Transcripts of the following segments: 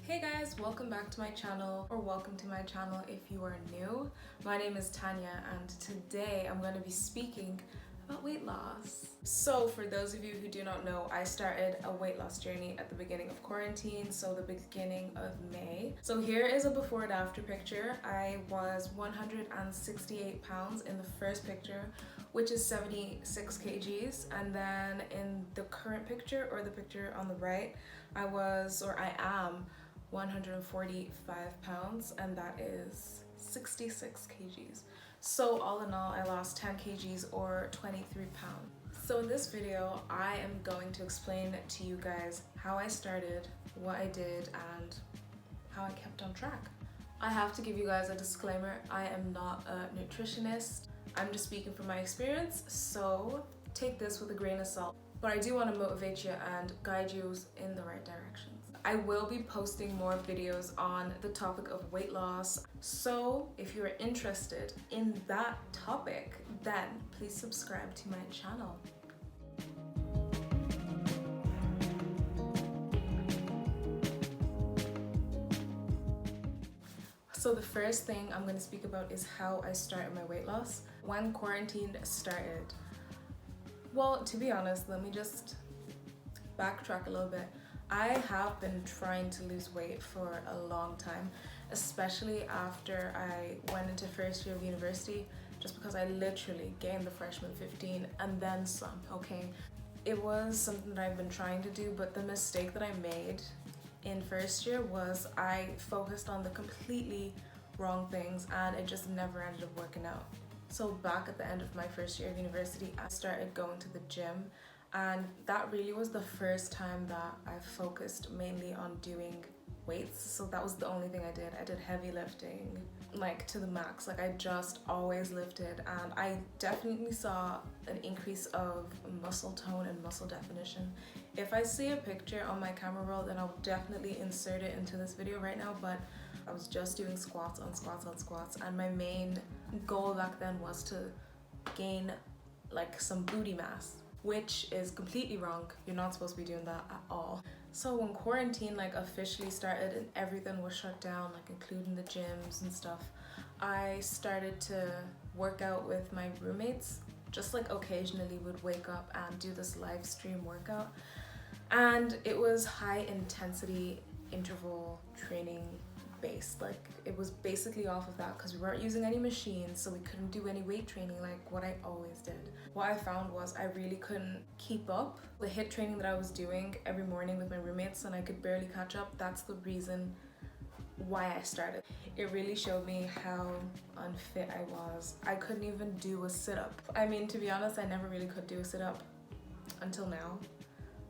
Hey guys, welcome back to my channel, or welcome to my channel if you are new. My name is Tanya and today I'm going to be speaking about weight loss. So for those of you who do not know, I started a weight loss journey at the beginning of quarantine, so the beginning of May. So here is a before and after picture. I was 168 pounds in the first picture, which is 76 kgs, and then in the current picture, or the picture on the right, I am 145 pounds, and that is 66 kgs. So all in all, I lost 10 kgs or 23 pounds. So in this video, I am going to explain to you guys how I started, what I did, and how I kept on track. I have to give you guys a disclaimer, I am not a nutritionist. I'm just speaking from my experience, so take this with a grain of salt. But I do want to motivate you and guide you in the right directions. I will be posting more videos on the topic of weight loss. So if you're interested in that topic, then please subscribe to my channel. So the first thing I'm going to speak about is how I started my weight loss. When quarantine started, well, to be honest, let me just backtrack a little bit. I have been trying to lose weight for a long time, especially after I went into first year of university, just because I literally gained the freshman 15 and then some, okay? It was something that I've been trying to do, but the mistake that I made in first year was I focused on the completely wrong things and it just never ended up working out. So back at the end of my first year of university, I started going to the gym, and that really was the first time that I focused mainly on doing weights. So that was the only thing I did. I did heavy lifting, like to the max. Like I just always lifted, and I definitely saw an increase of muscle tone and muscle definition. If I see a picture on my camera roll, then I'll definitely insert it into this video right now, but I was just doing squats on squats on squats, and my main goal back then was to gain like some booty mass, which is completely wrong. You're not supposed to be doing that at all. So when quarantine like officially started and everything was shut down, like including the gyms and stuff, I started to work out with my roommates. Just like occasionally would wake up and do this live stream workout, and it was high intensity interval training based. Like it was basically off of that because we weren't using any machines, so we couldn't do any weight training like what I always did. What I found was I really couldn't keep up the HIIT training that I was doing every morning with my roommates, and I could barely catch up. That's the reason why I started. It really showed me how unfit I was. I couldn't even do a sit-up. I mean, to be honest, I never really could do a sit-up until now,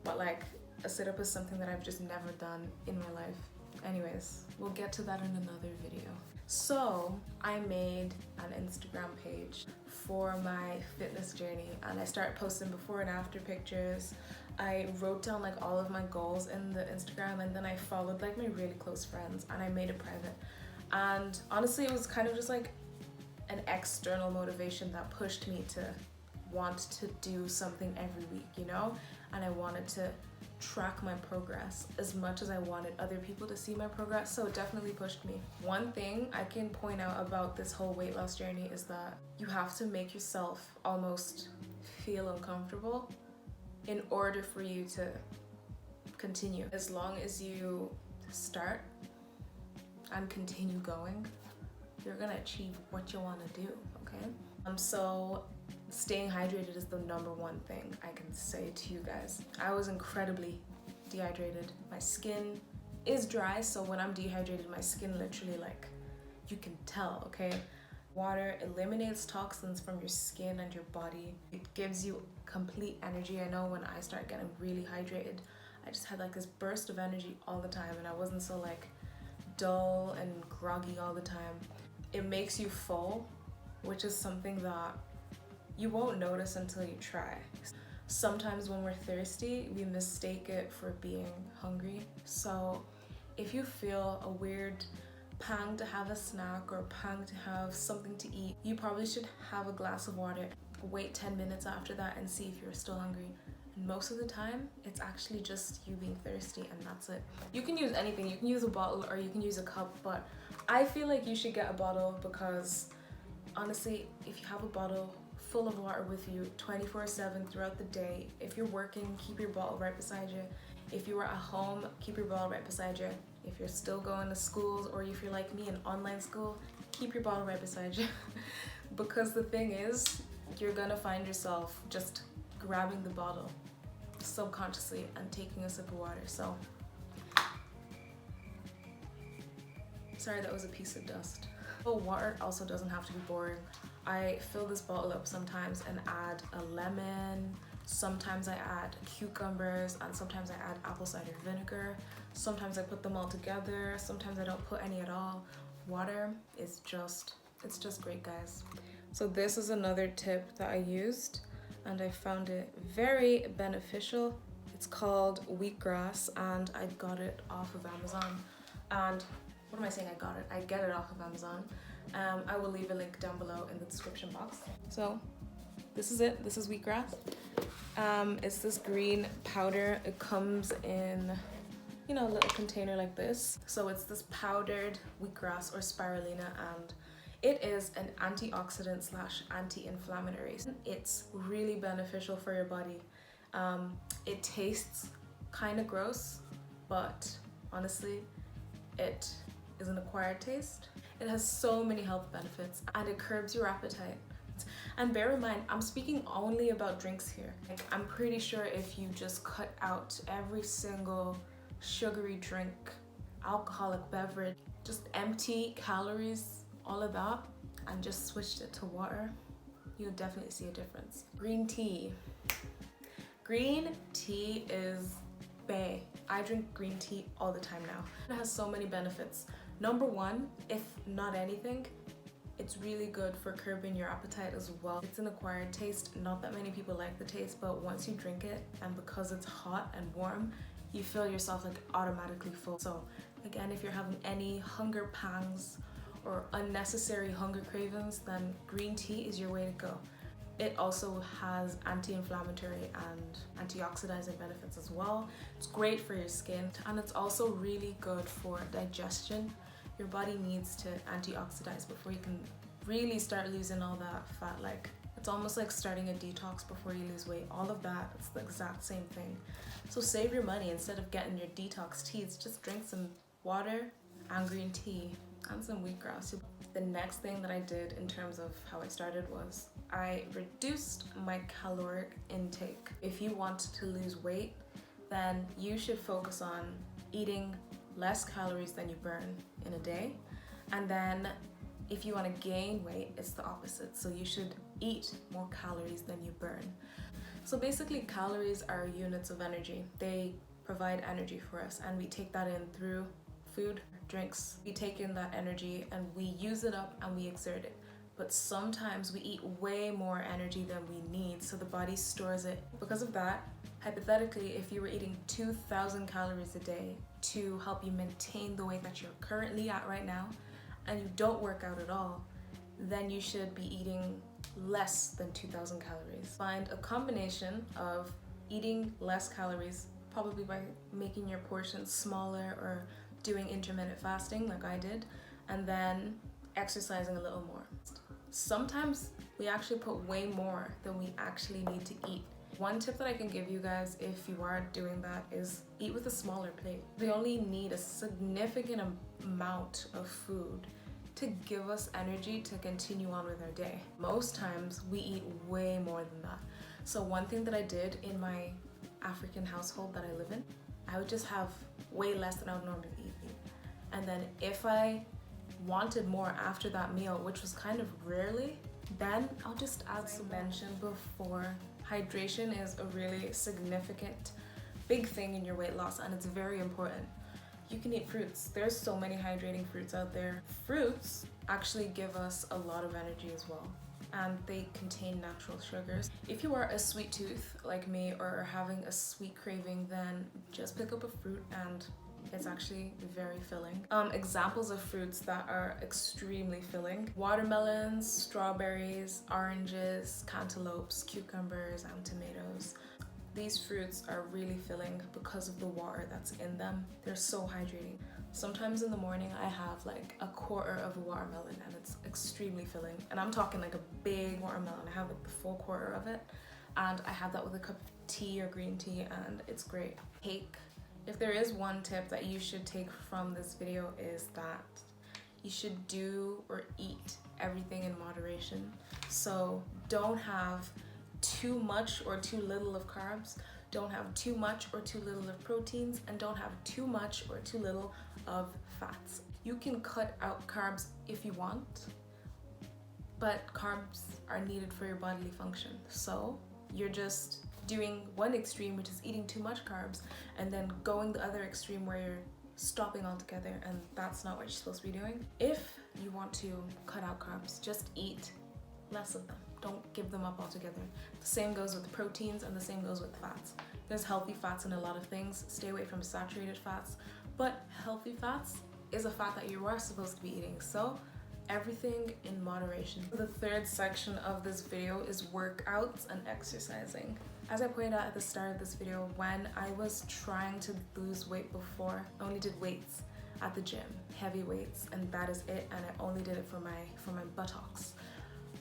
but like a sit-up is something that I've just never done in my life. Anyways, we'll get to that in another video. So I made an Instagram page for my fitness journey, and I started posting before and after pictures. I wrote down like all of my goals in the Instagram, and then I followed like my really close friends and I made it private. And honestly, it was kind of just like an external motivation that pushed me to want to do something every week, you know? And I wanted to track my progress as much as I wanted other people to see my progress, so it definitely pushed me. One thing I can point out about this whole weight loss journey is that you have to make yourself almost feel uncomfortable in order for you to continue. As long as you start and continue going, you're gonna achieve what you want to do, okay? So staying hydrated is the #1 thing I can say to you guys. I was incredibly dehydrated. My skin is dry, so when I'm dehydrated, my skin literally, like, you can tell, okay? Water eliminates toxins from your skin and your body. It gives you complete energy. I know when I started getting really hydrated, I just had like this burst of energy all the time, and I wasn't so like dull and groggy all the time. It makes you full, which is something that you won't notice until you try. Sometimes when we're thirsty, we mistake it for being hungry. So if you feel a weird pang to have a snack or pang to have something to eat, you probably should have a glass of water, wait 10 minutes after that and see if you're still hungry, And most of the time, it's actually just you being thirsty, and that's it. You can use anything. You can use a bottle or you can use a cup, but I feel like you should get a bottle because honestly, if you have a bottle full of water with you 24/7 throughout the day, if you're working, keep your bottle right beside you. If you are at home, keep your bottle right beside you. If you're still going to schools, or if you're like me in online school, keep your bottle right beside you. Because the thing is, you're gonna find yourself just grabbing the bottle subconsciously and taking a sip of water. So, sorry, that was a piece of dust. But water also doesn't have to be boring. I fill this bottle up sometimes and add a lemon. Sometimes I add cucumbers, and sometimes I add apple cider vinegar. Sometimes I put them all together. Sometimes I don't put any at all. Water is it's just great, guys. So this is another tip that I used and I found it very beneficial. It's called Wheatgrass and I got it off of Amazon. And what am I saying? I get it off of Amazon. I will leave a link down below in the description box. So this is it. This is Wheatgrass. It's this green powder. It comes in, you know, a little container like this. So it's this powdered wheatgrass or spirulina, and it is an antioxidant / anti-inflammatory. It's really beneficial for your body. It tastes kind of gross, but honestly, it is an acquired taste. It has so many health benefits and it curbs your appetite. And bear in mind, I'm speaking only about drinks here. Like, I'm pretty sure if you just cut out every single sugary drink, alcoholic beverage, just empty calories, all of that, and just switched it to water, you'll definitely see a difference. Green tea. Green tea is bae. I drink green tea all the time now. It has so many benefits. Number one, if not anything, it's really good for curbing your appetite as well. It's an acquired taste. Not that many people like the taste, but once you drink it, and because it's hot and warm, you feel yourself like automatically full. So again, if you're having any hunger pangs or unnecessary hunger cravings, then green tea is your way to go. It also has anti-inflammatory and antioxidant benefits as well. It's great for your skin, and it's also really good for digestion. Your body needs to antioxidize before you can really start losing all that fat. Like, it's almost like starting a detox before you lose weight. All of that, it's the exact same thing. So save your money. Instead of getting your detox teas, just drink some water and green tea and some wheatgrass. The next thing that I did in terms of how I started was I reduced my caloric intake. If you want to lose weight, then you should focus on eating less calories than you burn in a day. And then if you want to gain weight, it's the opposite. So you should eat more calories than you burn. So basically, calories are units of energy. They provide energy for us, and we take that in through food, drinks. We take in that energy and we use it up and we exert it. But sometimes we eat way more energy than we need, so the body stores it. Because of that, hypothetically, if you were eating 2,000 calories a day to help you maintain the weight that you're currently at right now, and you don't work out at all, then you should be eating less than 2,000 calories. Find a combination of eating less calories, probably by making your portions smaller or doing intermittent fasting like I did, and then exercising a little more. Sometimes we actually put way more than we actually need to eat. One tip that I can give you guys if you are doing that is eat with a smaller plate. We only need a significant amount of food to give us energy to continue on with our day. Most times we eat way more than that. So one thing that I did in my African household that I live in, I would just have way less than I would normally eat. And then if I wanted more after that meal, which was kind of rarely, then I'll just add some. As I mentioned before, hydration is a really significant big thing in your weight loss, and it's very important. You can eat fruits. There's so many hydrating fruits out there. Fruits actually give us a lot of energy as well, and they contain natural sugars. If you are a sweet tooth like me or are having a sweet craving, then just pick up a fruit, and it's actually very filling. Examples of fruits that are extremely filling: watermelons, strawberries, oranges, cantaloupes, cucumbers, and tomatoes. These fruits are really filling because of the water that's in them. They're so hydrating. Sometimes in the morning I have like a quarter of a watermelon and it's extremely filling. And I'm talking like a big watermelon. I have like the full quarter of it. And I have that with a cup of tea or green tea and it's great. Cake. If there is one tip that you should take from this video is that you should do or eat everything in moderation. So don't have too much or too little of carbs, don't have too much or too little of proteins, and don't have too much or too little of fats. You can cut out carbs if you want, but carbs are needed for your bodily function. So you're just doing one extreme, which is eating too much carbs, and then going the other extreme where you're stopping altogether, and that's not what you're supposed to be doing. If you want to cut out carbs, just eat less of them. Don't give them up altogether. The same goes with proteins and the same goes with fats. There's healthy fats in a lot of things. Stay away from saturated fats, but healthy fats is a fat that you are supposed to be eating. So everything in moderation. The third section of this video is workouts and exercising. As I pointed out at the start of this video, when I was trying to lose weight before, I only did weights at the gym, heavy weights, and that is it. And I only did it for my buttocks.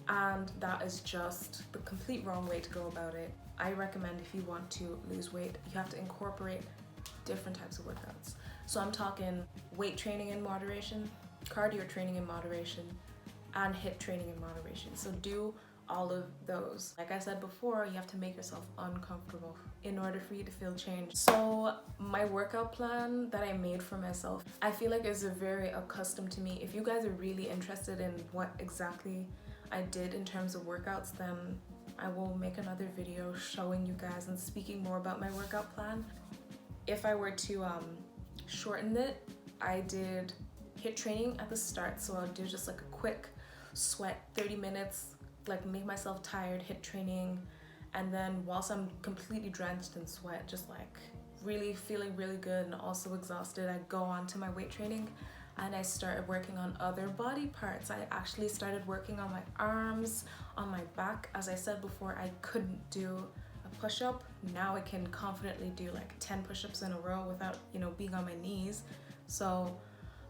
And that is just the complete wrong way to go about it. I recommend if you want to lose weight, you have to incorporate different types of workouts. So I'm talking weight training in moderation, cardio training in moderation, and HIIT training in moderation. So do all of those. Like I said before, you have to make yourself uncomfortable in order for you to feel change. So my workout plan that I made for myself, I feel like is very accustomed to me. If you guys are really interested in what exactly I did in terms of workouts, then I will make another video showing you guys and speaking more about my workout plan. If I were to shorten it, I did HIIT training at the start, so I'll do just like a quick sweat 30 minutes, like make myself tired, HIIT training, and then whilst I'm completely drenched in sweat, just like really feeling really good and also exhausted, I go on to my weight training and I started working on other body parts. I actually started working on my arms, on my back. As I said before, I couldn't do a push-up. Now I can confidently do like 10 push-ups in a row without, being on my knees. So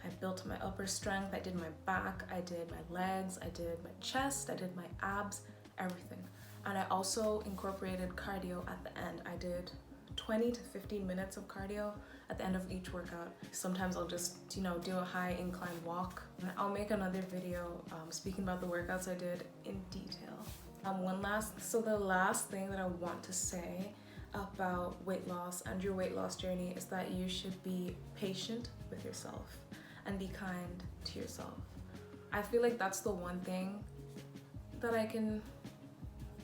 I built my upper strength, I did my back, I did my legs, I did my chest, I did my abs, everything. And I also incorporated cardio at the end. I did 20 to 15 minutes of cardio at the end of each workout. Sometimes I'll just, do a high incline walk. And I'll make another video speaking about the workouts I did in detail. The last thing that I want to say about weight loss and your weight loss journey is that you should be patient with yourself and be kind to yourself. I feel like that's the one thing that I can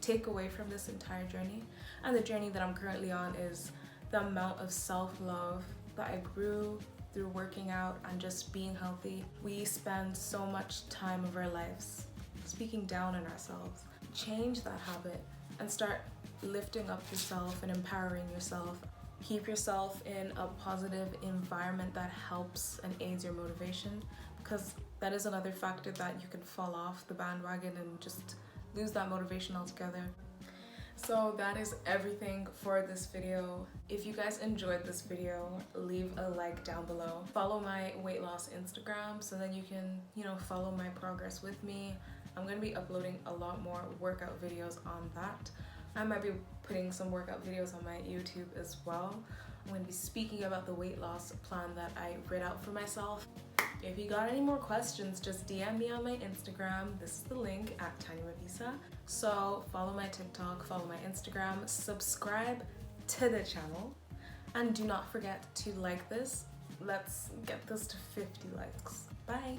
take away from this entire journey. And the journey that I'm currently on is the amount of self-love that I grew through working out and just being healthy. We spend so much time of our lives speaking down on ourselves. Change that habit and start lifting up yourself and empowering yourself. Keep yourself in a positive environment that helps and aids your motivation, because that is another factor that you can fall off the bandwagon and just lose that motivation altogether. So that is everything for this video. If you guys enjoyed this video, leave a like down below. Follow my weight loss Instagram so then you can, follow my progress with me. I'm going to be uploading a lot more workout videos on that. I might be putting some workout videos on my YouTube as well. I'm going to be speaking about the weight loss plan that I wrote out for myself. If you got any more questions, just DM me on my Instagram. This is the link at TinyMavisa. So follow my TikTok, follow my Instagram, subscribe to the channel, and do not forget to like this. Let's get this to 50 likes. Bye.